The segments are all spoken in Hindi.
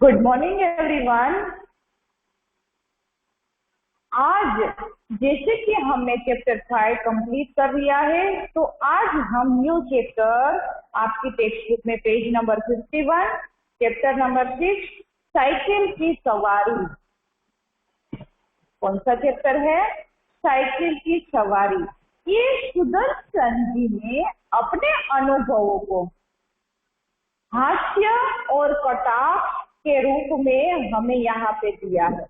Good morning everyone. आज जैसे कि हमने चैप्टर 5 कंप्लीट कर लिया है, तो आज हम न्यू चैप्टर आपकी टेक्स्ट बुक में page number 51 chapter number 6 cycle की सवारी। कौन सा चैप्टर है? साइकिल की सवारी। ये सुदर्शन जी ने अपने अनुभवों को हास्य और कटाक्ष के रूप में हमें यहाँ पे दिया है।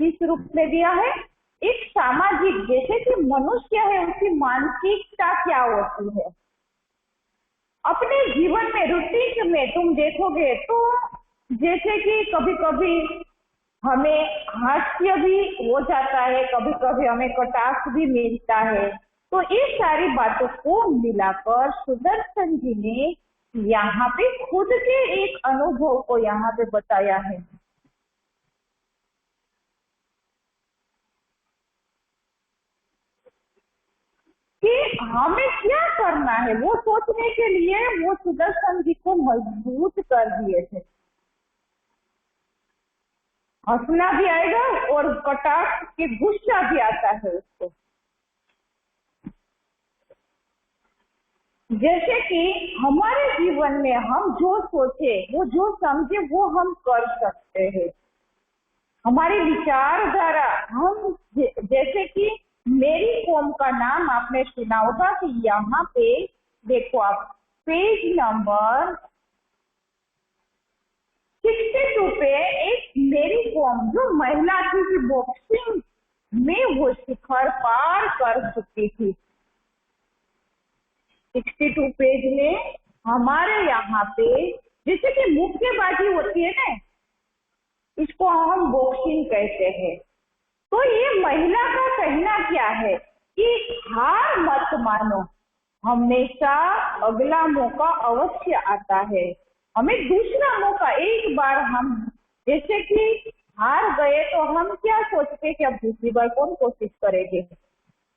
किस रूप में दिया है? एक सामाजिक, जैसे कि मनुष्य है उसकी मानसिकता क्या होती है। अपने जीवन में रूटीन में तुम देखोगे तो जैसे कि कभी कभी हमें हास्य भी हो जाता है, कभी कभी हमें कटाक्ष भी मिलता है। तो ये सारी बातों को मिलाकर सुदर्शन जी ने यहाँ पे खुद के एक अनुभव को यहाँ पे बताया है। कि हमें क्या करना है, वो सोचने के लिए वो सुदर्शन जी को मजबूत कर दिए थे। हंसना भी आएगा और कटाक्ष के गुस्सा भी आता है उसको। जैसे कि हमारे जीवन में हम जो सोचे, वो जो समझे, वो हम कर सकते हैं। हमारी विचारधारा, हम जैसे कि मेरी कॉम का नाम आपने सुना होगा कि यहाँ पे देखो आप पेज नंबर 62 पे एक मेरी कॉम जो महिला थी कि बॉक्सिंग में वो शिखर पार कर चुकी थी। 62 पेज में हमारे यहाँ पे जैसे कि मुक्केबाजी होती है ना, इसको हम बॉक्सिंग कहते हैं। तो ये महिला का कहना क्या है कि हार मत मानो, हमेशा अगला मौका अवश्य आता है। हमें दूसरा मौका, एक बार हम जैसे कि हार गए तो हम क्या सोचते कि अब दूसरी बार कौन कोशिश करेंगे,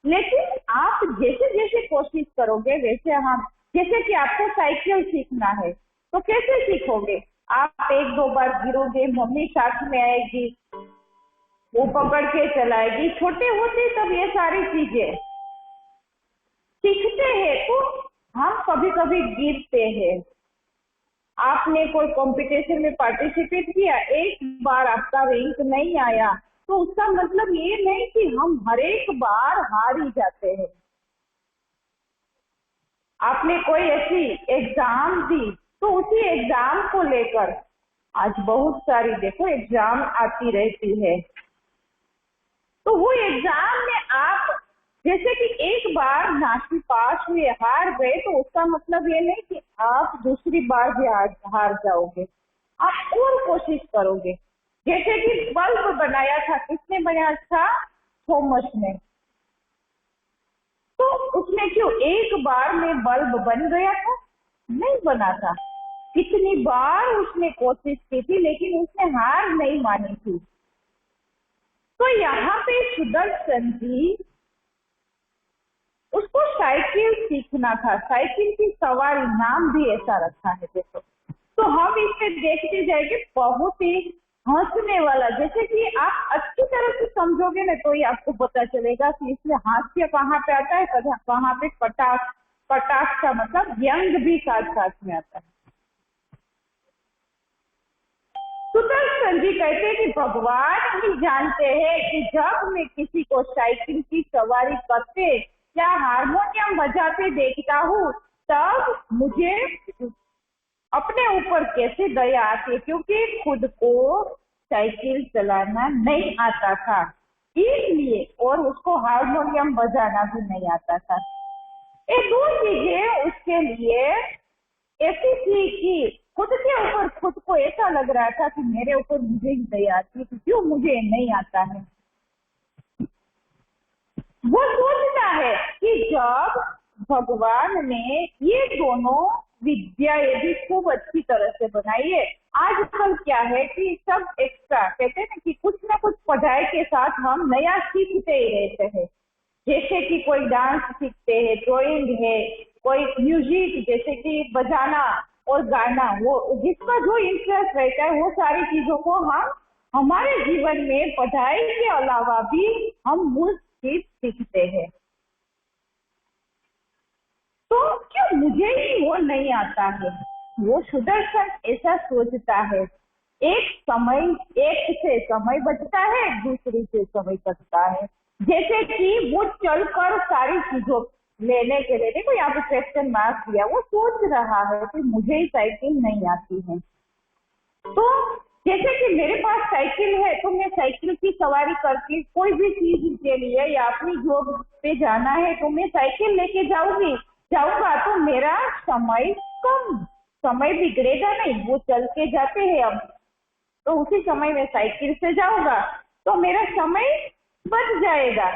लेकिन आप जैसे जैसे कोशिश करोगे वैसे हम, जैसे कि आपको साइकिल सीखना है तो कैसे सीखोगे? आप एक दो बार गिरोगे, मम्मी साथ में आएगी, वो पकड़ के चलाएगी। छोटे होते तब ये सारी चीजें सीखते हैं तो हम कभी कभी गिरते हैं। आपने कोई कंपटीशन में पार्टिसिपेट किया, एक बार आपका रैंक नहीं आया, तो उसका मतलब ये नहीं कि हम हर एक बार हार ही जाते हैं। आपने कोई ऐसी एग्जाम दी तो उसी एग्जाम को लेकर आज बहुत सारी देखो एग्जाम आती रहती है, तो वो एग्जाम में आप जैसे कि एक बार नासी पास हुए, हार गए, तो उसका मतलब ये नहीं कि आप दूसरी बार भी हार जाओगे। आप और कोशिश करोगे। जैसे कि बल्ब बनाया था, किसने बनाया था? थॉमस ने। तो उसमें क्यों एक बार में बल्ब बन गया था? नहीं बना था। कितनी बार उसने कोशिश की थी, लेकिन उसने हार नहीं मानी थी। तो यहाँ पे सुदर्शन जी, उसको साइकिल सीखना था, साइकिल की सवारी नाम भी ऐसा रखा है। देखो तो हम इसमें देखते जाएंगे, बहुत ही हंसने वाला, जैसे कि आप अच्छी तरह से समझोगे ना तो ये आपको पता चलेगा कि इसमें हास्य कहाँ पे आता है, कहाँ पे कटाक्ष। कटाक्ष का मतलब व्यंग भी साथ साथ में आता है। सुदर्शन जी कहते हैं कि भगवान भी जानते हैं कि जब मैं किसी को साइकिल की सवारी करते या हारमोनियम बजाते देखता हूँ, तब मुझे अपने ऊपर कैसे दया आती है, क्योंकि खुद को साइकिल चलाना नहीं आता था इसलिए, और उसको हारमोनियम बजाना भी नहीं आता था। ये दो चीजें उसके लिए ऐसी थी कि खुद के ऊपर खुद को ऐसा लग रहा था कि मेरे ऊपर मुझे ही दया आती है, क्यों मुझे नहीं आता है। वो सोचता है कि जब भगवान ने ये दोनों विद्याएं भी खूब अच्छी तरह से बनाई है। आजकल क्या है कि सब एक्स्ट्रा कहते हैं ना कि कुछ ना कुछ पढ़ाई के साथ हम नया सीखते ही रहते हैं। जैसे कि कोई डांस सीखते हैं, ड्राइंग है, कोई म्यूजिक जैसे कि बजाना, और गाना, वो जिसका जो इंटरेस्ट रहता है वो सारी चीजों को हम हमारे जीवन में पढ़ाई के अलावा भी हम वो चीज सीखते हैं। तो क्यों मुझे ही वो नहीं आता है? वो सुदर्शन ऐसा सोचता है। एक से समय बचता है, दूसरी से समय बचता है। जैसे कि वो चलकर सारी चीजों लेने के लिए, देखो यहाँ पे क्वेश्चन मार्क दिया, वो सोच रहा है कि मुझे ही साइकिल नहीं आती है। तो जैसे कि मेरे पास साइकिल है तो मैं साइकिल की सवारी करके कोई भी चीज के लिए या अपनी जॉब पे जाना है तो मैं साइकिल लेके जाऊंगा तो मेरा समय बिगड़ेगा नहीं। वो चल के जाते हैं हम, तो उसी समय में साइकिल से जाऊंगा तो मेरा समय बच जाएगा।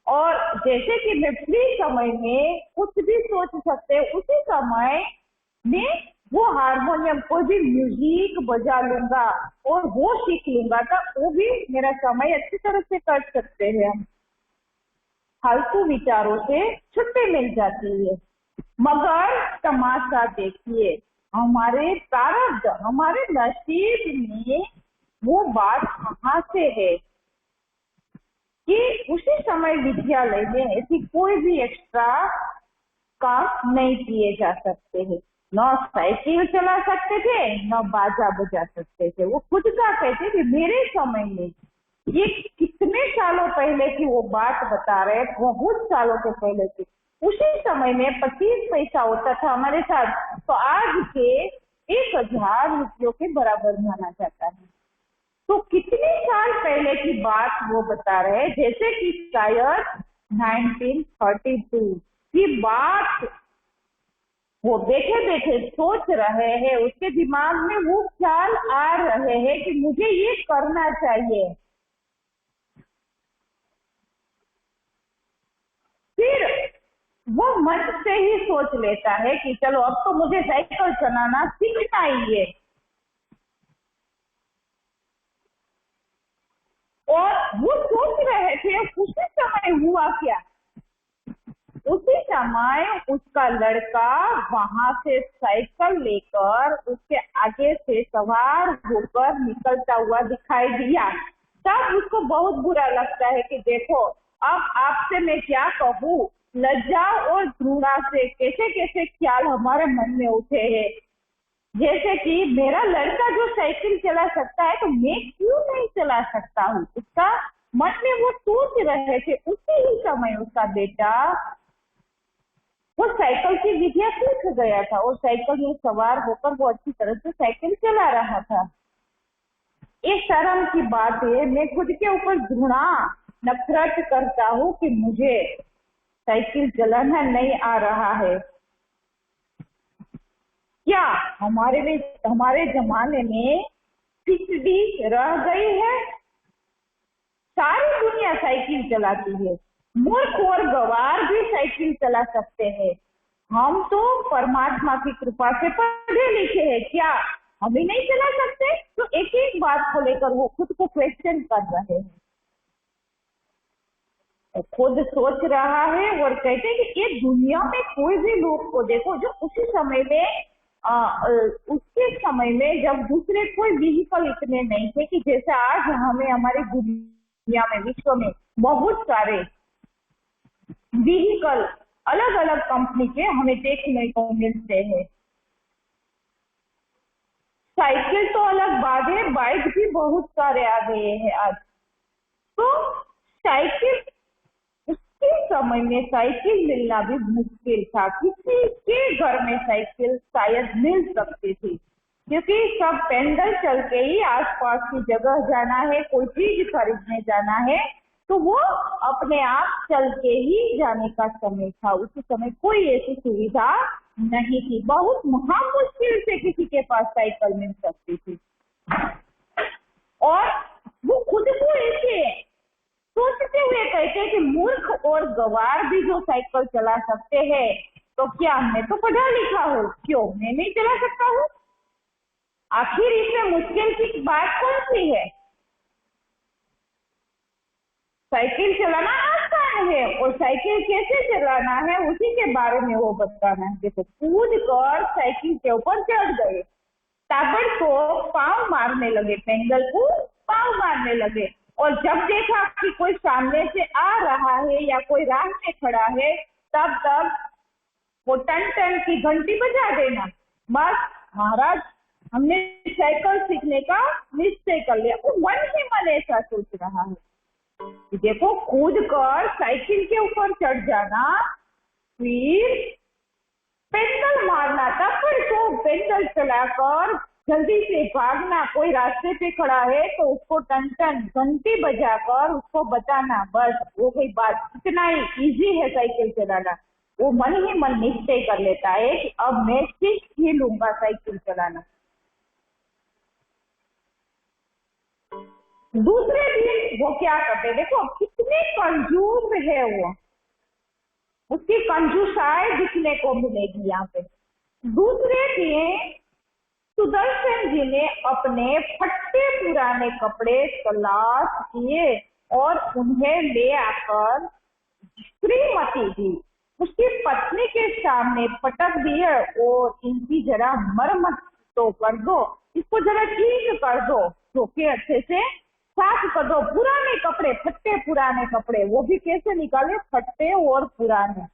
और जैसे कि मैं फ्री समय में कुछ भी सोच सकते, उसी समय में वो हारमोनियम कोई भी म्यूजिक बजा लूंगा और वो सीख लूंगा, तो वो भी मेरा समय अच्छी तरह से कट सकते हैं हम। फालतू विचारों से छुट्टी मिल जाती है। मगर तमाशा देखिए, हमारे प्रारब्ध, हमारे नसीब में वो बात कहाँ से है कि उसी समय विद्यालय में ऐसी कोई भी एक्स्ट्रा काम नहीं किए जा सकते हैं। न साइकिल चला सकते थे, न बाजा बजा सकते थे। वो खुद का कहते कि मेरे समय में, ये कितने सालों पहले की वो बात बता रहे, बहुत सालों के पहले की, उसी समय में 25 पैसा होता था हमारे साथ, तो आज के 1000 रुपयों के बराबर माना जाता है। तो कितने साल पहले की बात वो बता रहे हैं, जैसे कि शायद 1932 की बात वो बैठे बैठे सोच रहे हैं, उसके दिमाग में वो ख्याल आ रहे हैं कि मुझे ये करना चाहिए। फिर वो मन से ही सोच लेता है कि चलो अब तो मुझे साइकिल चलाना सीखना ही है। और वो सोच रहे थे, उसी समय हुआ क्या, उसी समय उसका लड़का वहां से साइकिल लेकर उसके आगे से सवार होकर निकलता हुआ दिखाई दिया। तब उसको बहुत बुरा लगता है कि देखो, अब आपसे मैं क्या कहूँ, लज्जा और घृणा से कैसे कैसे ख्याल हमारे मन में उठे हैं। जैसे कि मेरा लड़का जो साइकिल चला सकता है तो मैं क्यों नहीं चला सकता हूँ, उसका मन में वो सोच रहे थे। उसी ही समय उसका बेटा वो साइकिल की विद्या सीख गया था और साइकिल में सवार होकर वो अच्छी तरह से साइकिल चला रहा था। ये शर्म की बात है, मैं खुद के ऊपर घृणा नफरत करता हूँ कि मुझे साइकिल चलाना नहीं आ रहा है। क्या हमारे जमाने में खिचड़ी रह गई है? सारी दुनिया साइकिल चलाती है, मूर्ख और गवार भी साइकिल चला सकते हैं। हम तो परमात्मा की कृपा से पढ़े लिखे हैं, क्या हम ही नहीं चला सकते? तो एक एक बात को लेकर वो खुद को क्वेश्चन कर रहे हैं, खुद सोच रहा है और कहते हैं कि ये दुनिया में कोई भी लोग को देखो जो उसी समय में उसके समय में जब दूसरे कोई व्हीकल इतने नहीं थे कि जैसे आज हमें हमारी दुनिया में, विश्व में बहुत सारे व्हीकल अलग अलग कंपनी के हमें देखने को मिलते हैं। साइकिल तो अलग बात है, बाइक भी बहुत सारे आ गए हैं आज। तो साइकिल, उसके समय में साइकिल मिलना भी मुश्किल था। किसी के घर में साइकिल शायद मिल सकती थी, क्योंकि सब पैदल चल के ही आसपास की जगह जाना है, कोई चीज खरीदने जाना है तो वो अपने आप चल के ही जाने का समय था। उसी समय कोई ऐसी सुविधा नहीं थी, बहुत महामुश्किल से किसी के पास साइकिल मिल सकती थी। और वो खुद को ऐसे सोचते हुए कहते कि मूर्ख और गवार भी जो साइकिल चला सकते हैं, तो क्या मैं तो पढ़ा लिखा हूँ, क्यों मैं नहीं चला सकता हूँ? आखिर इसमें मुश्किल की बात कौन सी है? साइकिल चलाना आसान कौन है और साइकिल कैसे चलाना है उसी के बारे में वो बताना है। देखो, कूद कर साइकिल के ऊपर चढ़ गए, ताबड़तोड़ पाँव मारने लगे, पेंगल को पाँव मारने लगे, और जब देखा कि कोई सामने से आ रहा है या कोई राह में खड़ा है, तब वो टन टन की घंटी बजा देना। बस महाराज, हमने साइकिल सीखने का निश्चय कर लिया। वो मन ही मन ऐसा सोच रहा है कि देखो, कूद कर साइकिल के ऊपर चढ़ जाना, फिर पेडल मारना, ताबड़तोड़ पेडल चलाकर जल्दी से भागना, कोई रास्ते पे खड़ा है तो उसको टन टन घंटी बजाकर उसको बताना। बस वो कोई बात, इतना ही इजी है साइकिल चलाना। वो मन ही मन निश्चय कर लेता है कि अब मैं सीख ही लूंगा साइकिल चलाना। दूसरे दिन वो क्या करते, देखो कितने कंजूस है वो, उसकी कंजूसाई दिखने को मिलेगी यहाँ पे। दूसरे दिन सुदर्शन जी ने अपने फटे पुराने कपड़े तलाश किए और उन्हें ले आकर श्रीमती जी, उसकी पत्नी के सामने पटक दिए और इनकी जरा मरम्मत तो कर दो, इसको जरा ठीक कर दो, धोके अच्छे से साफ कर दो। पुराने कपड़े, फटे पुराने कपड़े, वो भी कैसे निकाले, फटे और पुराने,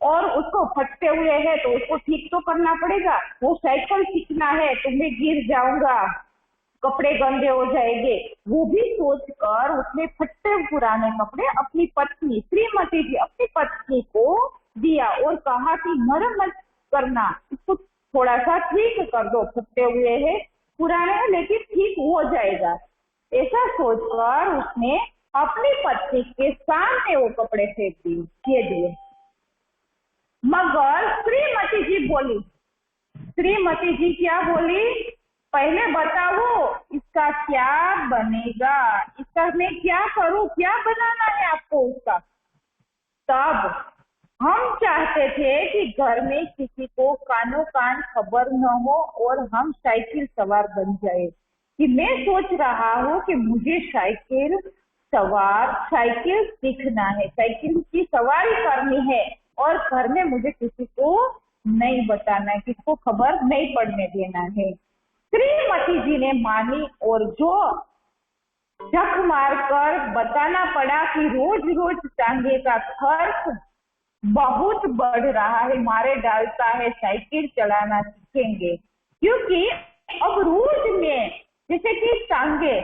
और उसको फटते हुए है तो उसको ठीक तो करना पड़ेगा। वो साइकिल सीखना है तो मैं गिर जाऊंगा, कपड़े गंदे हो जाएंगे, वो भी सोचकर उसने फटे पुराने कपड़े अपनी पत्नी श्रीमती जी, अपनी पत्नी को दिया और कहा कि मरम्मत करना, इसको थोड़ा सा ठीक कर दो, फटे हुए है, पुराने हैं लेकिन ठीक हो जाएगा। ऐसा सोचकर उसने अपनी पत्नी के सामने वो कपड़े फेंक दिए। मगर श्रीमती जी बोली, श्रीमती जी क्या बोली, पहले बताओ इसका क्या बनेगा, इसका मैं क्या करूं, क्या बनाना है आपको उसका। तब हम चाहते थे कि घर में किसी को कानो कान खबर न हो और हम साइकिल सवार बन जाए, कि मैं सोच रहा हूँ कि मुझे साइकिल सीखना है, साइकिल की सवारी करनी है, और घर में मुझे किसी को नहीं बताना है, किसी को खबर नहीं पड़ने देना है। श्रीमती जी ने मानी और जो झक मारकर बताना पड़ा कि रोज रोज टांगे का खर्च बहुत बढ़ रहा है, मारे डालता है, साइकिल चलाना सीखेंगे, क्योंकि अब रोज में जैसे कि टांगे,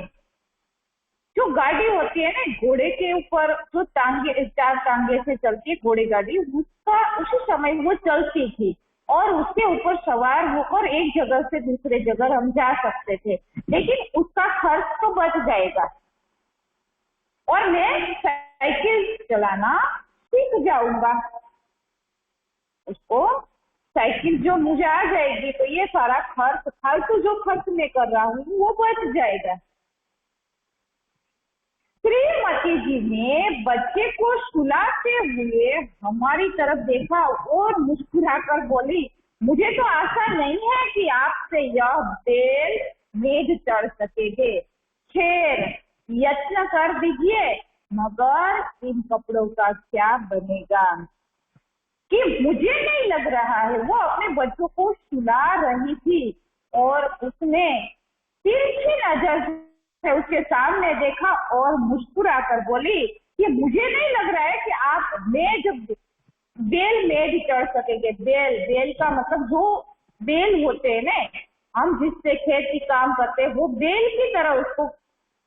जो गाड़ी होती है ना घोड़े के ऊपर, जो टांगे, 4 टांगे से चलती है घोड़े गाड़ी, उसका उसी समय वो चलती थी और उसके ऊपर सवार होकर एक जगह से दूसरे जगह हम जा सकते थे, लेकिन उसका खर्च तो बच जाएगा और मैं साइकिल चलाना सीख जाऊंगा। उसको साइकिल जो मुझे आ जाएगी तो ये सारा खर्च, फालतू जो खर्च मैं कर रहा हूँ वो बच जाएगा। श्रीमती जी ने बच्चे को सुलाते हुए हमारी तरफ देखा और मुस्कुराकर बोली, मुझे तो आशा नहीं है कि आपसे यह बेल मेज चढ़ सकेंगे, खैर यत्न कर दीजिए, मगर इन कपड़ों का क्या बनेगा। कि मुझे नहीं लग रहा है, वो अपने बच्चों को सुला रही थी और उसने तिरछी नजर से उसके सामने देखा और मुस्कुराकर बोली कि मुझे नहीं लग रहा है कि आप बेल मेज चढ़ सकेंगे। बेल का मतलब जो बेल होते हैं ना, हम जिससे खेती काम करते हैं, वो बेल की तरह उसको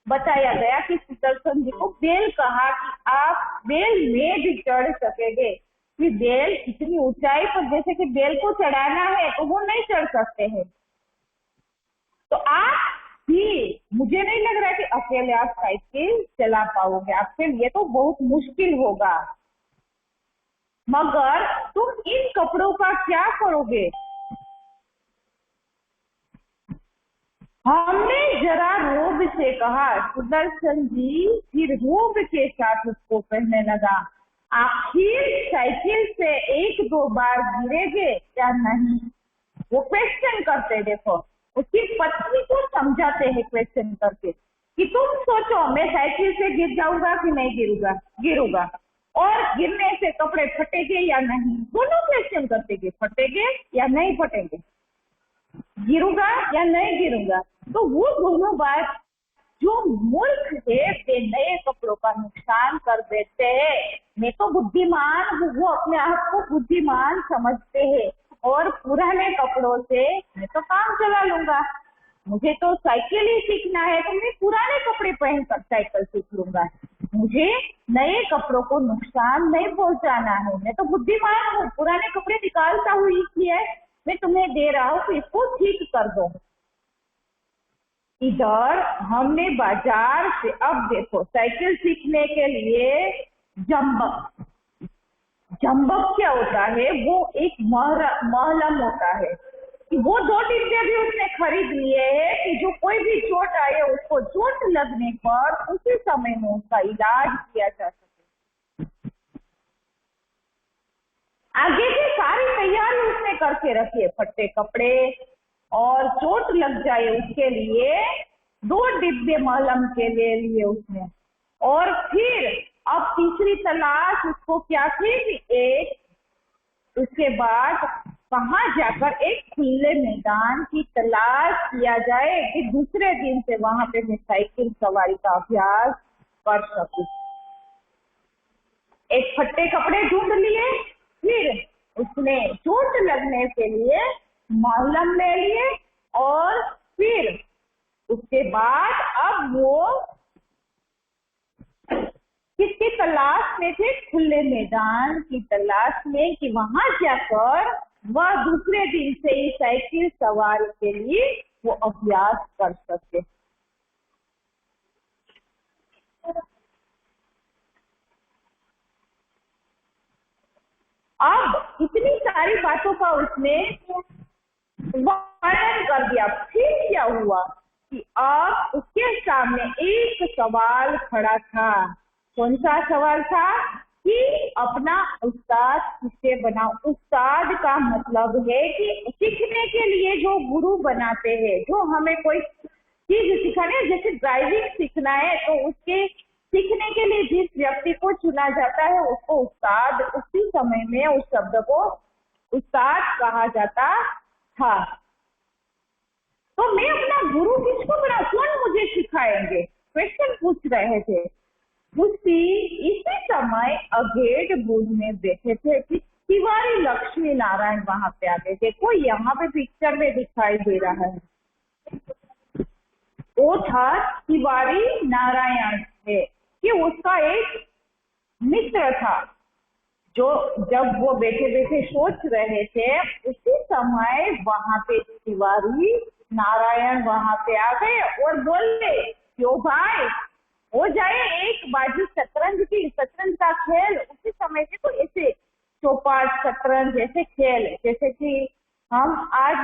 बताया गया कि सुदर्शन जी को बेल कहा कि आप बेल मेज चढ़ सकेंगे। कि बेल इतनी ऊंचाई पर जैसे कि बेल को चढ़ाना है तो वो नहीं चढ़ सकते हैं, तो आप भी, मुझे नहीं लग रहा कि अकेले आप साइकिल चला पाओगे, आपके लिए तो बहुत मुश्किल होगा, मगर तुम इन कपड़ों का क्या करोगे। हमने जरा रोब से कहा। सुदर्शन जी फिर रोब के साथ उसको कहने लगा, आखिर साइकिल से 1-2 बार गिरेगे या नहीं, वो क्वेश्चन करते। देखो उसकी पत्नी को समझाते हैं क्वेश्चन करके कि तुम सोचो मैं साइकिल से गिर जाऊंगा कि नहीं गिरूंगा? गिरूंगा। और गिरने से कपड़े फटेंगे या नहीं? दोनों क्वेश्चन करते, फटेंगे या नहीं फटेंगे, गिरूंगा या नहीं गिरूंगा। तो वो दोनों बात जो मूर्ख है वे नए कपड़ों का नुकसान कर देते हैं। मैं तो बुद्धिमान हूँ, वो अपने आप को बुद्धिमान समझते हैं और पुराने कपड़ों से मैं तो काम चला लूंगा। मुझे तो साइकिल ही सीखना है तो मैं पुराने कपड़े पहनकर साइकिल सीख लूंगा। मुझे नए कपड़ों को नुकसान नहीं पहुंचाना है। मैं तो बुद्धिमान हूँ, पुराने कपड़े निकालता हूँ, इसलिए मैं तुम्हें दे रहा हूँ कि इसको ठीक कर दो। इधर हमने बाजार से, अब देखो साइकिल सीखने के लिए जंबक, जंबक क्या होता है? वो एक महलम होता है कि वो 2 डिब्बे भी उसने खरीद लिए हैं कि जो कोई भी चोट आए उसको चोट लगने पर उसी समय में उसका इलाज किया जा सके। आगे की सारी तैयारी उसने करके रखी है, फटे कपड़े और चोट लग जाए उसके लिए 2 डिब्बे मलहम के ले लिए उसने। और फिर अब तीसरी तलाश उसको क्या थी? एक, उसके बाद कहाँ जाकर एक खुले मैदान की तलाश किया जाए कि दूसरे दिन से वहां पे मैं साइकिल सवारी का अभ्यास कर सकूं। एक फटे कपड़े ढूंढ लिए, फिर उसने चोट लगने के लिए मलहम ले लिए और फिर उसके बाद अब वो किसकी तलाश में थे? खुले मैदान की तलाश में कि वहां जाकर वह दूसरे दिन से ही साइकिल सवारी के लिए वो अभ्यास कर सके। अब इतनी सारी बातों का उसने वर्णन कर दिया। फिर क्या हुआ कि अब उसके सामने एक सवाल खड़ा था। कौन सा सवाल था? कि अपना उस्ताद किससे बनाओ। उस्ताद का मतलब है कि सीखने के लिए जो गुरु बनाते हैं, जो हमें कोई चीज सिखाने, जैसे ड्राइविंग सीखना है तो उसके सीखने के लिए जिस व्यक्ति को चुना जाता है उसको उस्ताद, उसी समय में उस शब्द को उस्ताद कहा जाता था। तो मैं अपना गुरु किसको बनाऊं? कौन मुझे सिखाएंगे? क्वेश्चन पूछ रहे थे। इसी समय अगेट बुज में बैठे थे कि तिवारी लक्ष्मी नारायण वहां पे आ गए थे। कोई यहाँ पे पिक्चर में दिखाई दे रहा है, वो था तिवारी नारायण है कि उसका एक मित्र था जो जब वो बैठे बैठे सोच रहे थे उसी समय वहां पे तिवारी नारायण वहां पे आ गए और बोले, क्यों भाई हो जाए एक बाजी शतरंज की, शतरंज का खेल। उसी समय से तो ऐसे चौपाट शतरंज ऐसे खेल, जैसे कि हम आज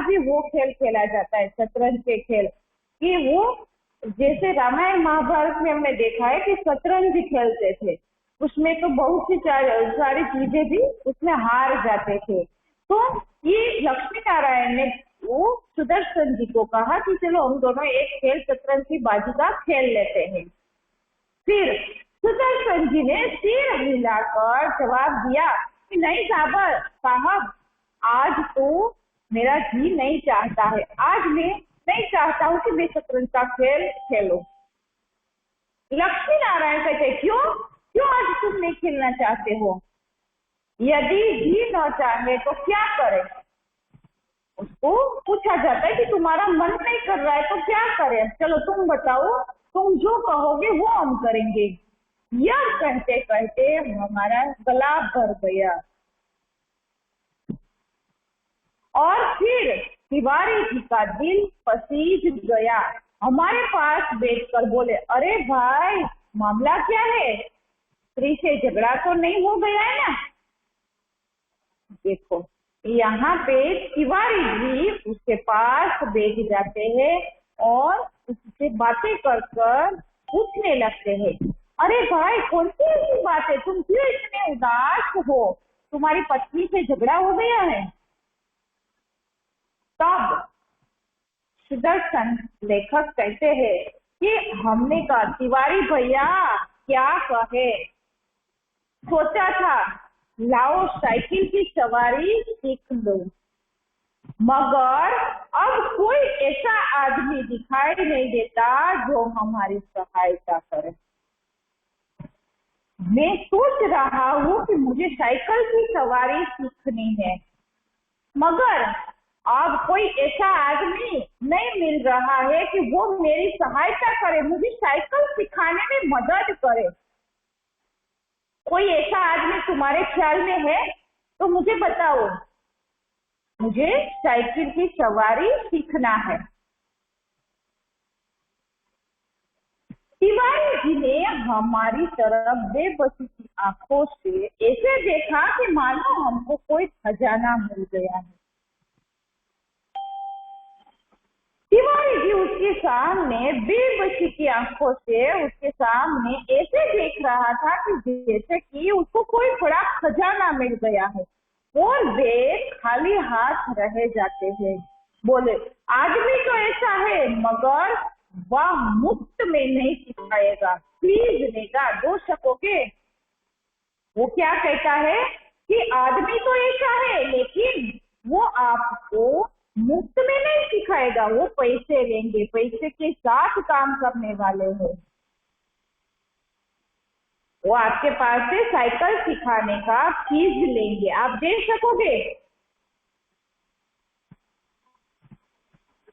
भी वो खेल खेला जाता है शतरंज के खेल, कि वो जैसे रामायण महाभारत में हमने देखा है कि शतरंज खेलते थे, उसमें तो बहुत सी सारी चीजें भी उसमें हार जाते थे। तो ये लक्ष्मी नारायण ने वो सुदर्शन जी को कहा कि चलो हम दोनों एक खेल शतरंज की बाजी का खेल लेते हैं। फिर सुदर्शन जी ने सिर हिलाकर जवाब दिया कि नहीं साहब, आज तो मेरा जी नहीं चाहता है, आज मैं नहीं चाहता हूँ कि मैं शतरंज का खेल खेलूं। लक्ष्मी नारायण कहते, क्यों आज तुम नहीं खेलना चाहते हो? यदि जी न चाहे तो क्या करें? उसको पूछा जाता है कि तुम्हारा मन नहीं कर रहा है तो क्या करें? चलो तुम बताओ, तुम जो कहोगे वो हम करेंगे। यह कहते कहते हमारा गला भर गया और फिर तिवारी जी का दिल पसीज गया। हमारे पास बैठकर बोले, अरे भाई मामला क्या है? स्त्री से झगड़ा तो नहीं हो गया है ना? देखो यहाँ पे तिवारी जी उसके पास बैठ जाते हैं और उससे बातें कर कर पूछने लगते हैं, अरे भाई कौन सी ऐसी बात है, तुम क्यों इतने उदास हो? तुम्हारी पत्नी से झगड़ा हो गया है? तब सुदर्शन लेखक कहते हैं कि हमने कहा तिवारी भैया क्या कहे, सोचा था लाओ साइकिल की सवारी सीख लो, मगर अब कोई ऐसा आदमी दिखाई नहीं देता जो हमारी सहायता करे। मैं सोच रहा हूँ कि मुझे साइकिल की सवारी सीखनी है, मगर अब कोई ऐसा आदमी नहीं मिल रहा है कि वो मेरी सहायता करे, मुझे साइकिल सिखाने में मदद करे। कोई ऐसा आदमी तुम्हारे ख्याल में है तो मुझे बताओ, मुझे साइकिल की सवारी सीखना है। तिवारी जी ने हमारी तरफ बेबसी की आंखों से ऐसे देखा कि मानो हमको कोई खजाना मिल गया है। तिवारी जी उसके सामने बेबसी की आंखों से उसके सामने ऐसे देख रहा था कि जैसे कि उसको कोई बड़ा खजाना मिल गया है, और वे खाली हाथ रह जाते हैं। बोले आदमी तो ऐसा है, मगर वह मुफ्त में नहीं सिखाएगा, फीस लेगा, दो सकोगे। वो क्या कहता है कि आदमी तो ऐसा है, लेकिन वो आपको मुफ्त में नहीं सिखाएगा, वो पैसे लेंगे, पैसे के साथ काम करने वाले हैं। वो आपके पास से साइकिल सिखाने का फीस लेंगे, आप दे सकोगे।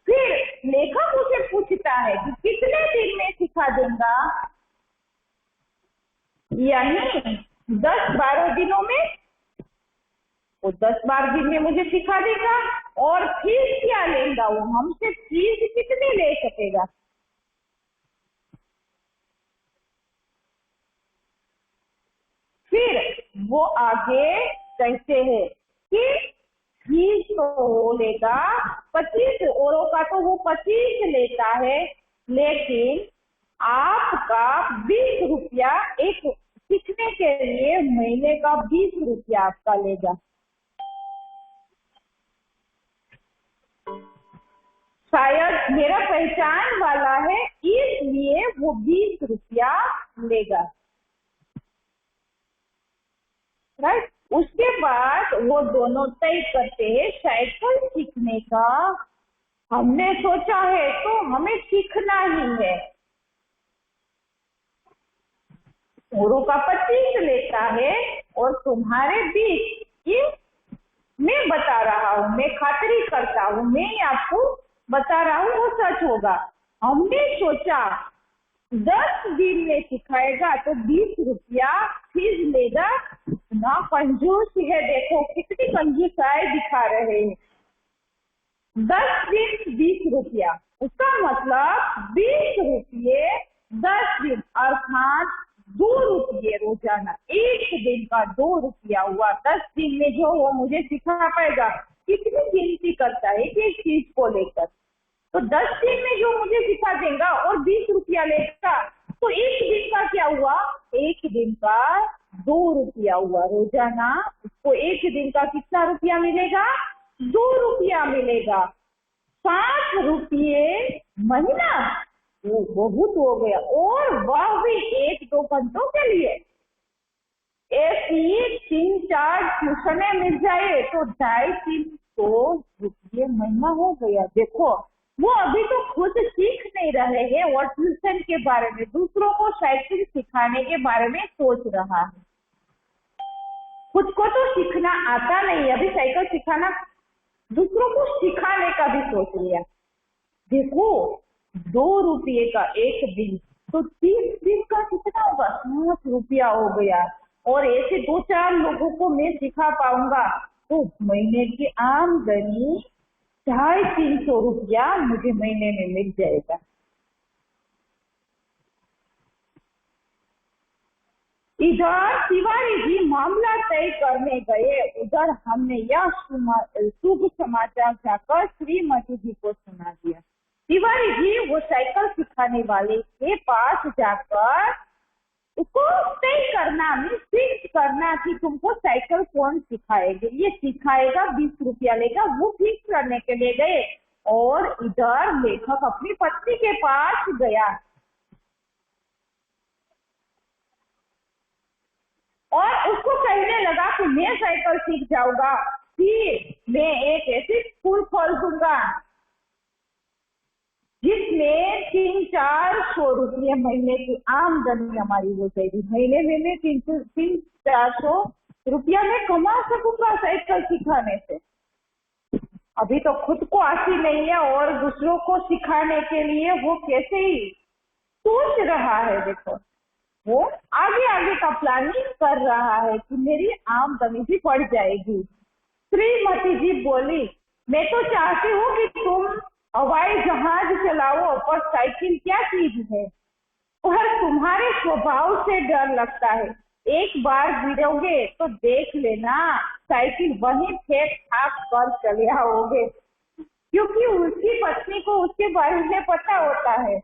फिर लेखक उसे पूछता है कि कितने दिन में सिखा देगा, यानी 10-12 दिनों में। वो 10-12 दिन में मुझे सिखा देगा, और फीस क्या लेगा, वो हमसे फीस कितनी ले सकेगा। फिर वो आगे कहते हैं कि फीस तो लेगा 25, औरों का तो वो 25 लेता है, लेकिन आपका 20 रुपया, एक सीखने के लिए महीने का 20 रुपया आपका लेगा। शायद मेरा पहचान वाला है, इसलिए वो 20 रुपया लेगा। राइट। उसके बाद वो दोनों तय करते हैं साइकिल सीखने का। हमने सोचा है तो हमें सीखना ही है। औरों का 25 लेता है और तुम्हारे 20, ये मैं बता रहा हूँ, मैं खातरी करता हूँ, मैं आपको बता रहा हूँ, वो सच होगा। हमने सोचा 10 दिन में सिखाएगा तो 20 रुपया फीस लेगा। इतना कंजूस है, देखो कितनी कंजूसाई दिखा रहे हैं। 10 दिन 20 रुपया, उसका मतलब 20 रुपये 10 दिन, अर्थात 2 रुपये रोजाना। एक दिन का 2 रुपया हुआ। 10 दिन में जो वो मुझे सिखा पाएगा, कितनी गिनती करता है एक चीज को लेकर। तो 10 दिन में जो मुझे सिखा देगा और 20 रुपया लेगा, तो एक दिन का क्या हुआ, एक दिन का 2 रुपया हुआ रोजाना। उसको एक दिन का कितना रुपया मिलेगा, 2 रुपया मिलेगा। 5 रुपये महीना, वो बहुत हो गया, और वह भी 1-2 घंटों के लिए। ऐसी 3-4 ट्यूशने मिल जाए तो 250-300 रुपये महीना हो गया। देखो वो अभी तो खुद सीख नहीं रहे हैं और ट्यूशन के बारे में, दूसरों को साइकिल सिखाने के बारे में सोच रहा है। खुद को तो सीखना आता नहीं, अभी साइकिल सिखाना, दूसरों को सिखाने का भी सोच लिया। देखो 2 रुपये का एक दिन, तो 30 दिन का कितना होगा, 5 रुपया हो गया। और ऐसे 2-4 लोगों को मैं सिखा पाऊंगा तो महीने की आमदनी 250-300 रुपया मुझे महीने में मिल जाएगा। इधर तिवारी जी मामला तय करने गए, उधर हमने यह शुभ समाचार जाकर श्रीमती जी को सुना दिया। तिवारी जी वो साइकिल सिखाने वाले के पास जाकर उसको तय करना, फिक्स करना कि तुमको साइकिल कौन सिखाएगा, ये सिखाएगा, 20 रुपया लेगा, वो फिक्स करने के लिए गए। और इधर लेखक अपनी पत्नी के पास गया और उसको कहने लगा कि मैं साइकिल सीख जाऊंगा, फिर मैं एक ऐसी स्कूल खोल दूंगा जिसमें 300-400 रुपये महीने की आमदनी हमारी हो जाएगी। महीने में मैं 300-400 रुपया में कमा सकूंगा साइकिल सिखाने से। अभी तो खुद को आती नहीं है और दूसरों को सिखाने के लिए वो कैसे ही सोच रहा है। देखो, वो आगे आगे का प्लानिंग कर रहा है कि मेरी आमदनी भी बढ़ जाएगी। श्रीमती जी बोली, मैं तो चाहती हूँ कि तुम हवाई जहाज चलाओ, पर साइकिल क्या चीज है? और तुम्हारे स्वभाव से डर लगता है, एक बार गिरोगे तो देख लेना साइकिल वहीं फेंक ठाक कर चले आओगे। क्योंकि उसकी पत्नी को उसके बारे में पता होता है,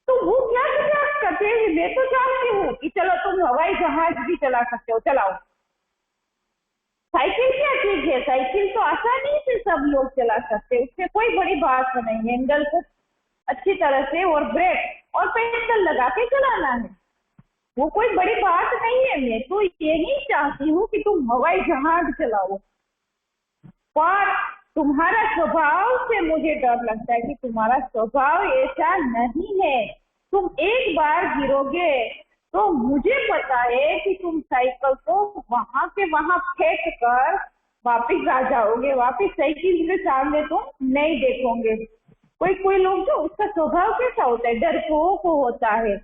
तो वो क्या मजाक करते हैं। मैं तो चाहती हूँ कि चलो तुम हवाई जहाज भी चला सकते हो, चलाओ। साइकिल क्या चीज है? साइकिल तो आसानी से सब लोग चला सकते हैं, उसमें कोई बड़ी बात नहीं है। हैंडल को अच्छी तरह से और ब्रेक और पेडल लगा के चलाना है, वो कोई बड़ी बात नहीं है। मैं तो ये नहीं चाहती हूँ कि तुम हवाई जहाज चलाओ, पर तुम्हारा स्वभाव से मुझे डर लगता है कि तुम्हारा स्वभाव ऐसा नहीं है। तुम एक बार गिरोगे तो मुझे पता है कि तुम साइकिल को वहां के वहां फेंक कर वापिस आ जाओगे, वापिस साइकिल के सामने तुम नहीं देखोगे। कोई कोई लोग जो उसका स्वभाव कैसा होता है, डरपोक होता है,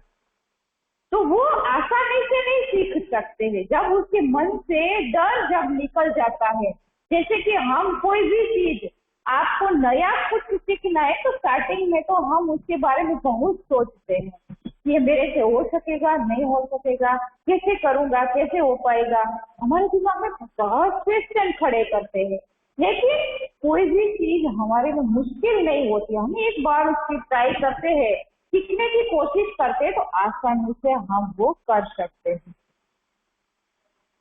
तो वो आसानी से नहीं सीख सकते हैं। जब उसके मन से डर जब निकल जाता है, जैसे कि हम कोई भी चीज, आपको नया कुछ सीखना है तो स्टार्टिंग में तो हम उसके बारे में बहुत सोचते हैं, ये मेरे से हो सकेगा नहीं हो सकेगा, कैसे करूंगा, कैसे हो पाएगा। हमारे दिमाग में बहुत क्वेश्चन खड़े करते हैं, लेकिन कोई भी चीज हमारे लिए मुश्किल नहीं होती। हम एक बार उसकी ट्राई करते हैं, सीखने की कोशिश करते हैं, तो आसानी से हम वो कर सकते हैं।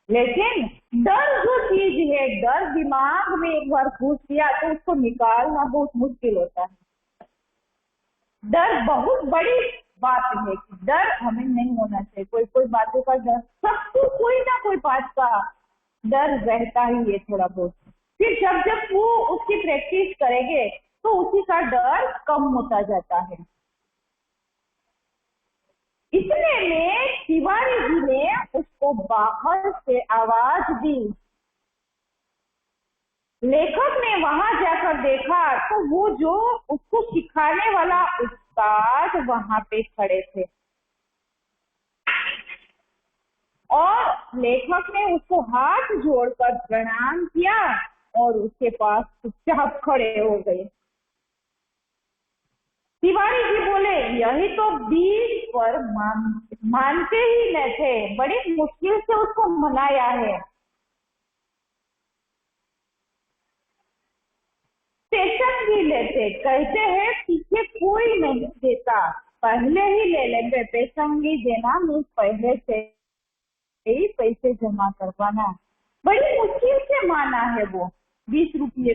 लेकिन डर जो चीज है, डर दिमाग में एक बार घुस गया तो उसको निकालना बहुत मुश्किल होता है। डर बहुत बड़ी बात है कि डर हमें नहीं होना चाहिए। कोई कोई बातों का डर, सबको कोई ना कोई बात का डर रहता ही है थोड़ा बहुत। फिर जब जब वो उसकी प्रैक्टिस करेंगे तो उसी का डर कम होता जाता है। इतने में तिवारी जी ने उसको बाहर से आवाज दी। लेखक ने वहां जाकर देखा तो वो जो उसको सिखाने वाला उस्ताद वहां पे खड़े थे, और लेखक ने उसको हाथ जोड़कर प्रणाम किया और उसके पास चुपचाप खड़े हो गए। तिवारी जी बोले, यही तो 20 पर मानते ही न थे, बड़ी मुश्किल से उसको मनाया है। पेशेंट भी लेते, कहते हैं पीछे कोई नहीं देता, पहले ही ले लेंगे। पेशेंट देना मीन्स पहले से ही पैसे जमा करवाना। बड़ी मुश्किल से माना है वो 20 रुपये।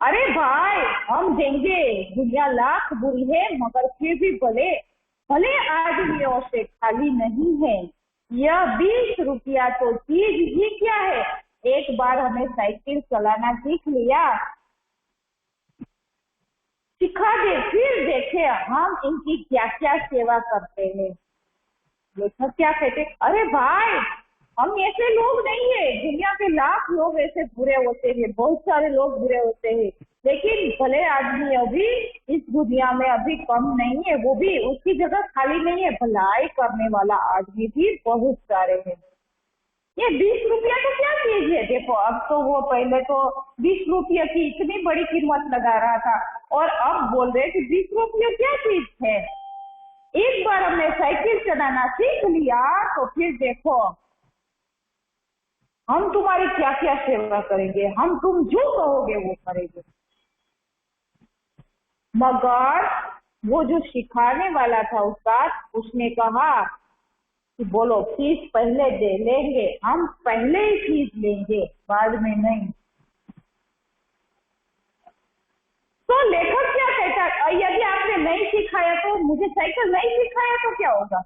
अरे भाई हम देंगे, दुनिया लाख बुरी है मगर फिर भी भले भले आदमियों से खाली नहीं है। यह 20 रुपया तो चीज ही क्या है, एक बार हमें साइकिल चलाना सीख लिया, सिखा दे, फिर देखे हम इनकी क्या क्या सेवा करते हैं। लेखक क्या कहते, अरे भाई हम ऐसे लोग नहीं है, दुनिया के लाख लोग ऐसे बुरे होते हैं, बहुत सारे लोग बुरे होते हैं, लेकिन भले आदमी अभी इस दुनिया में अभी कम नहीं है, वो भी उसकी जगह खाली नहीं है, भलाई करने वाला आदमी भी बहुत सारे हैं। ये 20 रुपया तो क्या चीज है। देखो अब तो वो पहले तो 20 रुपये की इतनी बड़ी कीमत लगा रहा था, और अब बोल रहे कि 20 रुपये क्या चीज है। एक बार हमने साइकिल चलाना सीख लिया तो फिर देखो हम तुम्हारी क्या क्या सेवा करेंगे, हम तुम जो कहोगे वो करेंगे। मगर वो जो सिखाने वाला था उस्ताद, उसने कहा कि बोलो फीस पहले दे लेंगे, हम पहले ही फीस लेंगे, बाद में नहीं। तो लेखक क्या कहता है, यदि आपने नहीं सिखाया तो, मुझे साइकिल नहीं सिखाया तो क्या होगा?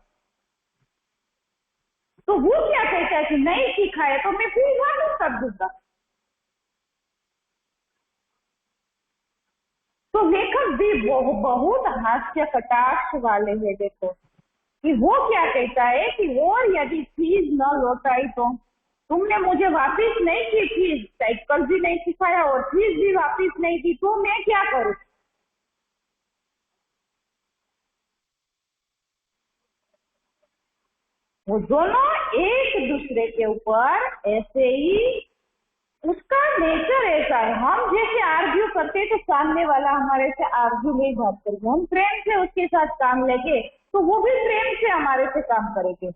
तो वो क्या कहता है कि नहीं सिखाया तो मैं फीस वापस कर दूंगा। तो लेखक भी बहुत हास्य कटाक्ष वाले हैं। देखो कि वो क्या कहता है कि और यदि फीस न लौटाई तो तुमने मुझे वापस नहीं की फीस, साइकिल भी नहीं सिखाया और फीस भी वापस नहीं दी, तो मैं क्या करूं? वो दोनों एक दूसरे के ऊपर ऐसे ही, उसका नेचर ऐसा है। हम जैसे आर्ग्यू करते हैं तो सामने वाला हमारे से आर्ग्यू नहीं बात करेगा, हम प्रेम से उसके साथ काम लेंगे तो वो भी प्रेम से हमारे से काम करेंगे।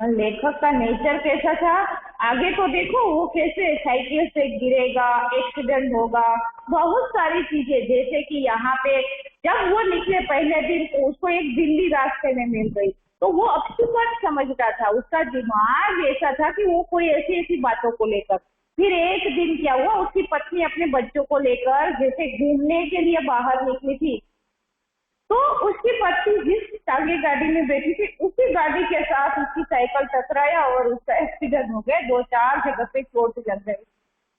लेखक का नेचर कैसा था, आगे तो देखो वो कैसे साइकिल से गिरेगा, एक्सीडेंट होगा, बहुत सारी चीजें, जैसे कि यहाँ पे जब वो निकले पहले दिन तो उसको एक बिल्ली रास्ते में मिल गई, तो वो अपशुकन समझता था, उसका दिमाग ऐसा था कि वो कोई ऐसी ऐसी बातों को लेकर। फिर एक दिन क्या हुआ, उसकी पत्नी अपने बच्चों को लेकर जैसे घूमने के लिए बाहर निकली थी, तो उसकी पत्नी जिस आगे गाड़ी में बैठी थी उसी गाड़ी के साथ उसकी साइकिल टकराया और उसका एक्सीडेंट हो गया, 2-4 जगह पे चोट लग गई।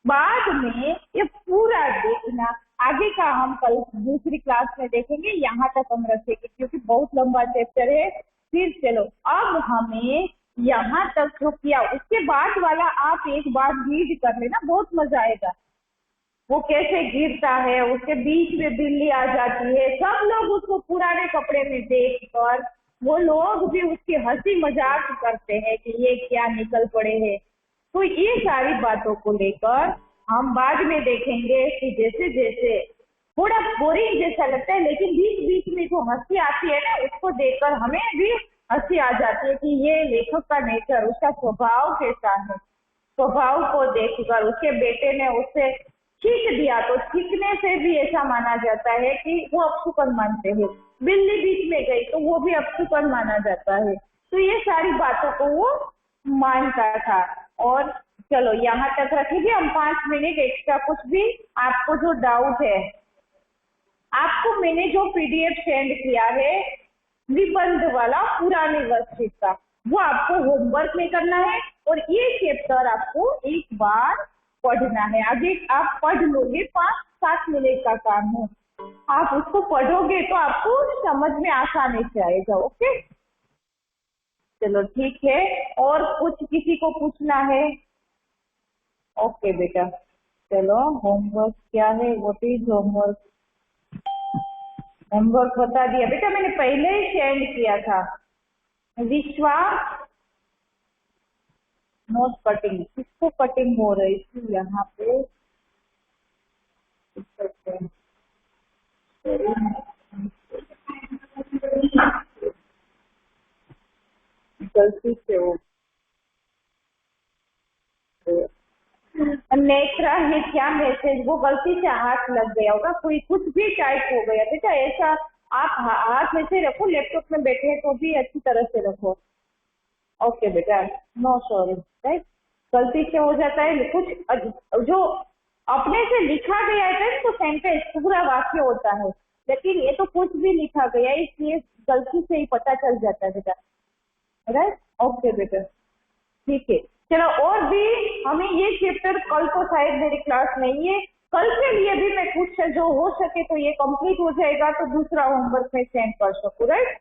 बाद में ये पूरा देखना, आगे का हम कल दूसरी क्लास में देखेंगे, यहाँ तक हम रखेंगे क्योंकि बहुत लंबा चैप्टर है। फिर चलो अब हमें यहाँ तक जो किया उसके बाद वाला आप एक बार रीड कर लेना, बहुत मजा आएगा। वो कैसे गिरता है, उसके बीच में बिल्ली आ जाती है, सब लोग उसको पुराने कपड़े में देखकर वो लोग भी उसकी हंसी मजाक करते हैं कि ये क्या निकल पड़े हैं। तो ये सारी बातों को लेकर हम बाद में देखेंगे कि जैसे जैसे थोड़ा बोरिंग जैसा लगता है, लेकिन बीच बीच में जो हंसी आती है ना, उसको देखकर हमें भी हंसी आ जाती है कि ये लेखक का नेचर, उसका स्वभाव कैसा है। स्वभाव को देखकर उसके बेटे ने उससे छींक दिया, तो छींकने से भी ऐसा माना जाता है कि वो अपशुकन मानते हैं। बिल्ली बीच में गई तो वो भी अपशुकन माना जाता है। तो ये सारी बातों को वो मानता था। और चलो यहाँ तक रखेंगे हम, 5 मिनट एक्स्ट्रा। कुछ भी आपको जो डाउट है, आपको मैंने जो पीडीएफ सेंड किया है निबंध वाला पुराने वर्कशीट का, वो आपको होमवर्क में करना है और ये चैप्टर आपको एक बार पढ़ना है। आगे आप पढ़ लोगे, 5-7 मिनट का काम है, आप उसको पढ़ोगे तो आपको समझ में आसानी से आएगा। ओके चलो ठीक है, और कुछ किसी को पूछना है? ओके बेटा, चलो होमवर्क क्या है, व्हाट इज होमवर्क? होमवर्क बता दिया बेटा, मैंने पहले ही सेंड किया था। विश्वा नोट कटिंग, किसको कटिंग हो रही थी यहाँ पे? गलती से हो। नेत्रा है क्या मैसेज, वो गलती से हाथ लग गया होगा, कोई कुछ भी टाइप हो गया बेटा, ऐसा आप हाथ ऐसे रखो, लैपटॉप में बैठे हैं तो भी अच्छी तरह से रखो। ओके बेटा, नो सॉरी, राइट, गलती से हो जाता है कुछ जो अपने से लिखा गया है तो सेंटेंस पूरा वाक्य होता है, लेकिन ये तो कुछ भी लिखा गया है, इसलिए गलती से ही पता चल जाता है बेटा, राइट। ओके बेटा ठीक है, चलो और भी हमें ये चैप्टर कल तो शायद मेरी क्लास नहीं है, कल के लिए भी मैं कुछ जो हो सके तो ये कंप्लीट हो जाएगा तो दूसरा होमवर्क में सेंड कर सकूँ, राइट।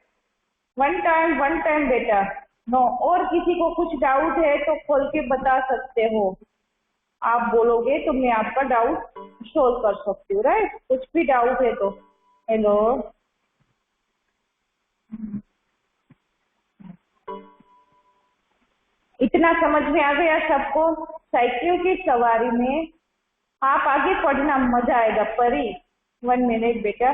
वन टाइम बेटा, नो। और किसी को कुछ डाउट है तो खोल के बता सकते हो, आप बोलोगे तो मैं आपका डाउट सोल्व कर सकती हूँ, राइट। कुछ भी डाउट है तो हेलो, इतना समझ में आ गया सबको? साइकिल की सवारी में आप आगे पढ़ना, मजा आएगा। परी 1 मिनट बेटा,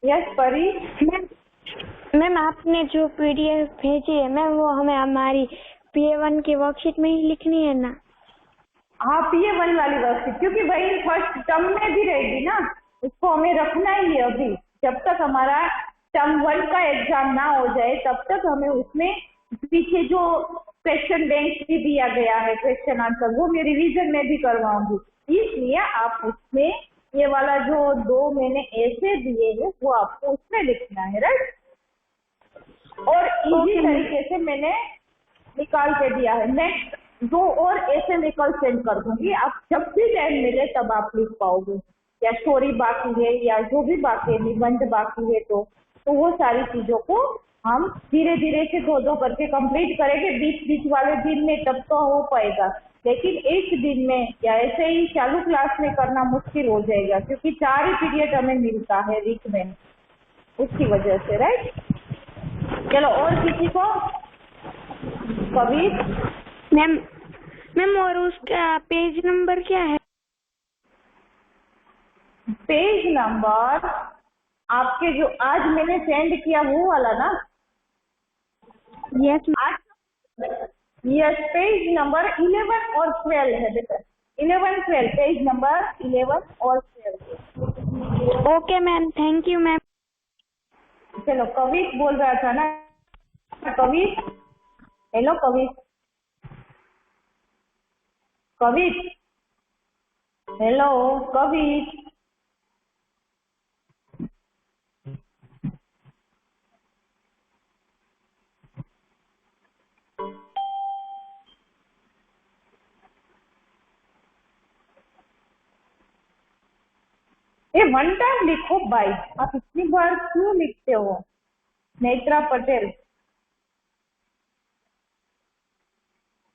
यस परी। मैम आपने जो पीडीएफ भेजी है मैम, वो हमें हमारी PA1 की वर्कशीट में ही लिखनी है ना? हाँ, PA1 वाली वर्कशीट, क्योंकि वही फर्स्ट टर्म में भी रहेगी ना, उसको हमें रखना ही है। अभी जब तक हमारा टर्म 1 का एग्जाम ना हो जाए तब तक हमें उसमें पीछे जो क्वेश्चन बैंक भी दिया गया है, क्वेश्चन आंसर, वो मैं रिवीजन में भी करवाऊंगी। इसलिए आप उसमें ये वाला जो 2 मैंने ऐसे दिए हैं वो आपको उसमें लिखना है, राइट। और इजी तरीके से मैंने निकाल के दिया है। नेक्स्ट 2 और ऐसे मैं कल सेंड कर दूंगी, आप जब भी टाइम मिले तब आप लिख पाओगे। या स्टोरी बाकी है या जो भी बाकी है, निबंध बाकी है, तो वो सारी चीजों को हम धीरे धीरे से 2-2 करके कंप्लीट करेंगे। बीच बीच वाले दिन में तब तो हो पाएगा, लेकिन एक दिन में या ऐसे ही चालू क्लास में करना मुश्किल हो जाएगा, क्योंकि 4 ही पीरियड हमें मिलता है वीक में, उसकी वजह से, राइट। चलो, और किसी को? कविर मैम और उसका पेज नंबर क्या है? पेज नंबर आपके जो आज मैंने सेंड किया वो वाला ना? यस यस, पेज नंबर 11 और 12 है बेटा। 11-12, पेज नंबर 11 और 12। Okay ma'am, thank you ma'am. चलो, कविर बोल रहा था ना? कविर, हेलो कविर। कविर, हेलो कविर। ये 1 टाइम लिखो भाई, आप इतनी बार क्यों लिखते हो? नेत्रा पटेल,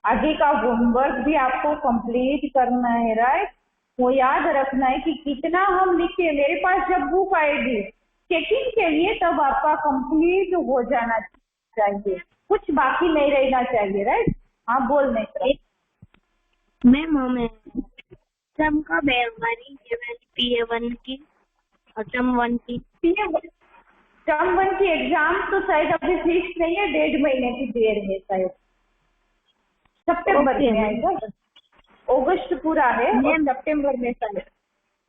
आगे का होमवर्क भी आपको कंप्लीट करना है, राइट। वो याद रखना है कि कितना हम लिखे। मेरे पास जब बुक आएगी चेकिंग के लिए तब आपका कंप्लीट हो जाना चाहिए, कुछ बाकी नहीं रहना चाहिए, राइट। हाँ बोल नेत्रा। मैम हमें टर्म कब है हमारी PA1 की और टर्म 1 की? टर्म 1 की एग्जाम तो शायद अभी फिक्स नहीं है, 1.5 महीने की देर है, शायद सितंबर में आएगा। अगस्त पूरा है और सितंबर में शायद।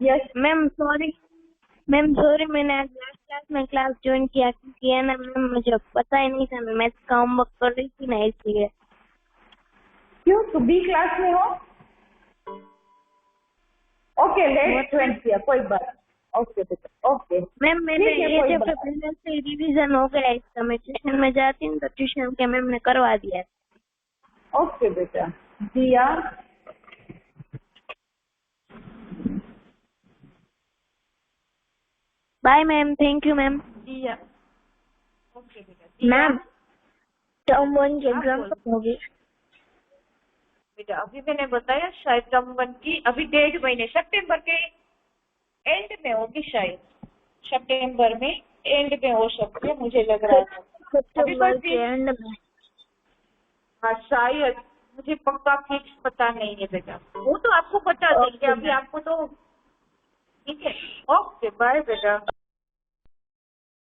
यस मैम सॉरी मैंने आज लास्ट क्लास में क्लास ज्वाइन किया क्योंकि है ना मैम, मुझे पता ही नहीं था, मैं मैथ्स का होमवर्क कर रही थी ना, इसलिए। क्यों, तो B क्लास में हो? ओके, लेट ज्वाइन किया, कोई बात। ओके बेटा, ओके मैम मेरे ये चैप्टर पहले से रिवीजन हो गया, इसका मैं ट्यूशन में जाती हूँ तो ट्यूशन के मैम ने करवा दिया। ओके बेटा। दिया, bye ma'am, thank you ma'am. दिया, ओके बेटा। मैम टर्म 1 की एग्जाम कब होगी? बेटा अभी मैंने बताया शायद टर्म 1 की अभी 1.5 महीने, सितंबर के एंड में होगी शायद। सितंबर में एंड में हो सकती है, मुझे लग रहा है सितंबर के एंड में। हाँ शायद, मुझे पक्का फिक्स पता नहीं है बेटा, वो तो आपको बता देंगे। अभी आपको तो ठीक है। ओके, बाय बेटा।